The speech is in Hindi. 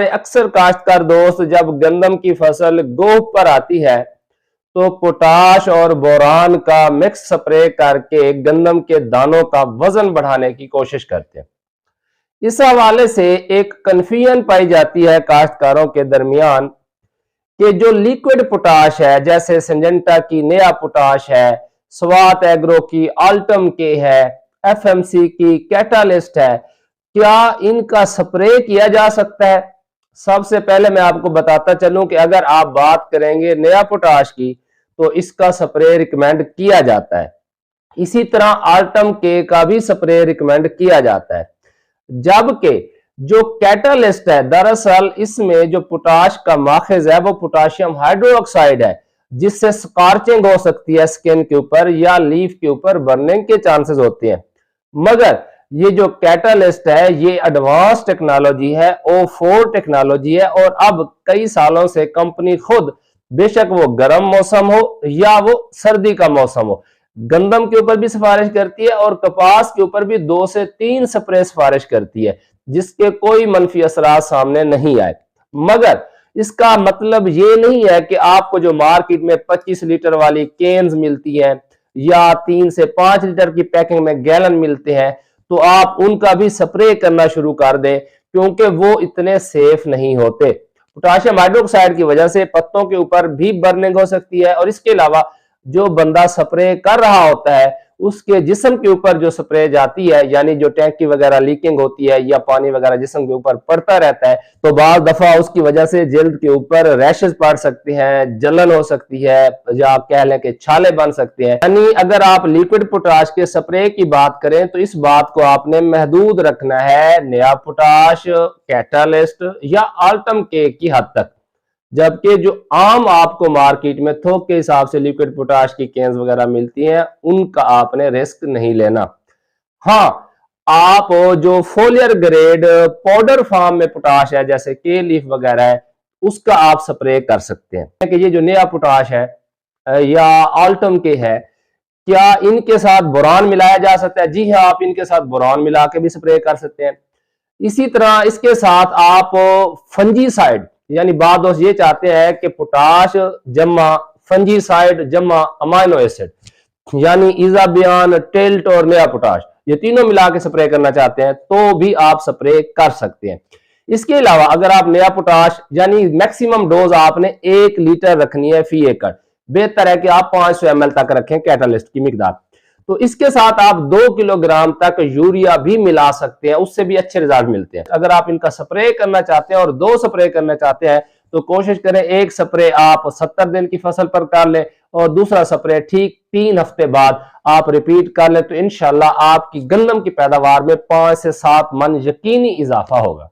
हमारे अक्सर काश्तकार दोस्त जब गंदम की फसल गोह पर आती है तो पोटाश और बोरान का मिक्स स्प्रे करके गंदम के दानों का वजन बढ़ाने की कोशिश करते हैं। इस हवाले से एक कन्फ्यूजन पाई जाती है काश्तकारों के दरमियान कि जो लिक्विड पोटाश है जैसे सिंजेंटा की नया पोटाश है, स्वात एग्रो की आल्टम के है, एफएमसी की कैटालिस्ट है, क्या इनका स्प्रे किया जा सकता है? सबसे पहले मैं आपको बताता चलूं कि अगर आप बात करेंगे नया पोटाश की तो इसका स्प्रे रिकमेंड किया जाता है। इसी तरह आल्टम के का भी स्प्रे रिकमेंड किया जाता है। जबकि जो कैटालिस्ट है दरअसल इसमें जो पोटाश का माखज है वो पोटाशियम हाइड्रोक्साइड है, जिससे स्कॉर्चिंग हो सकती है स्किन के ऊपर या लीफ के ऊपर बर्निंग के चांसेस होते हैं। मगर ये जो कैटालिस्ट है ये एडवांस टेक्नोलॉजी है, O4 टेक्नोलॉजी है और अब कई सालों से कंपनी खुद बेशक वो गर्म मौसम हो या वो सर्दी का मौसम हो गंदम के ऊपर भी सिफारिश करती है और कपास के ऊपर भी 2 से 3 स्प्रे सिफारिश करती है, जिसके कोई मनफी असरात सामने नहीं आए। मगर इसका मतलब ये नहीं है कि आपको जो मार्केट में 25 लीटर वाली केन्स मिलती हैं या 3 से 5 लीटर की पैकिंग में गैलन मिलते हैं तो आप उनका भी स्प्रे करना शुरू कर दें, क्योंकि वो इतने सेफ नहीं होते। पोटाशियम हाइड्रोक्साइड की वजह से पत्तों के ऊपर भी बर्निंग हो सकती है और इसके अलावा जो बंदा स्प्रे कर रहा होता है उसके जिस्म के ऊपर जो स्प्रे जाती है, यानी जो टैंकी वगैरह लीकिंग होती है या पानी वगैरह जिस्म के ऊपर पड़ता रहता है, तो बार दफा उसकी वजह से जल्द के ऊपर रैशेस पड़ सकते हैं, जलन हो सकती है या कह लें कि छाले बन सकते हैं। यानी अगर आप लिक्विड पोटाश के स्प्रे की बात करें तो इस बात को आपने महदूद रखना है नया पोटाश, कैटालिस्ट या आल्टम के की हद तक। जबकि जो आम आपको मार्केट में थोक के हिसाब से लिक्विड पोटाश की कैंस वगैरह मिलती हैं उनका आपने रिस्क नहीं लेना। हाँ, आप जो फोलियर ग्रेड पाउडर फॉर्म में पोटाश है जैसे के लीफ वगैरह है उसका आप स्प्रे कर सकते हैं। कि ये जो नया पोटाश है या आल्टम के है, क्या इनके साथ बोरान मिलाया जा सकता है? जी हाँ, आप इनके साथ बोरान मिला के भी स्प्रे कर सकते हैं। इसी तरह इसके साथ आप फंजीसाइड, यानी बाद दोस्त ये चाहते हैं कि पोटाश जमा फंजीसाइड जमा अमाइनो एसिड यानी इजाबियान, टिल्ट और नया पोटाश, ये तीनों मिला के स्प्रे करना चाहते हैं तो भी आप स्प्रे कर सकते हैं। इसके अलावा अगर आप नया पोटाश यानी मैक्सिमम डोज आपने 1 लीटर रखनी है फी एकड़, बेहतर है कि आप 500 ml तक रखें कैटालिस्ट की मिकदार। तो इसके साथ आप 2 किलोग्राम तक यूरिया भी मिला सकते हैं, उससे भी अच्छे रिजल्ट मिलते हैं। अगर आप इनका स्प्रे करना चाहते हैं और 2 स्प्रे करना चाहते हैं तो कोशिश करें एक स्प्रे आप 70 दिन की फसल पर कर लें और दूसरा स्प्रे ठीक 3 हफ्ते बाद आप रिपीट कर लें, तो इंशाल्लाह आपकी गंदम की पैदावार में 5 से 7 मन यकीनी इजाफा होगा।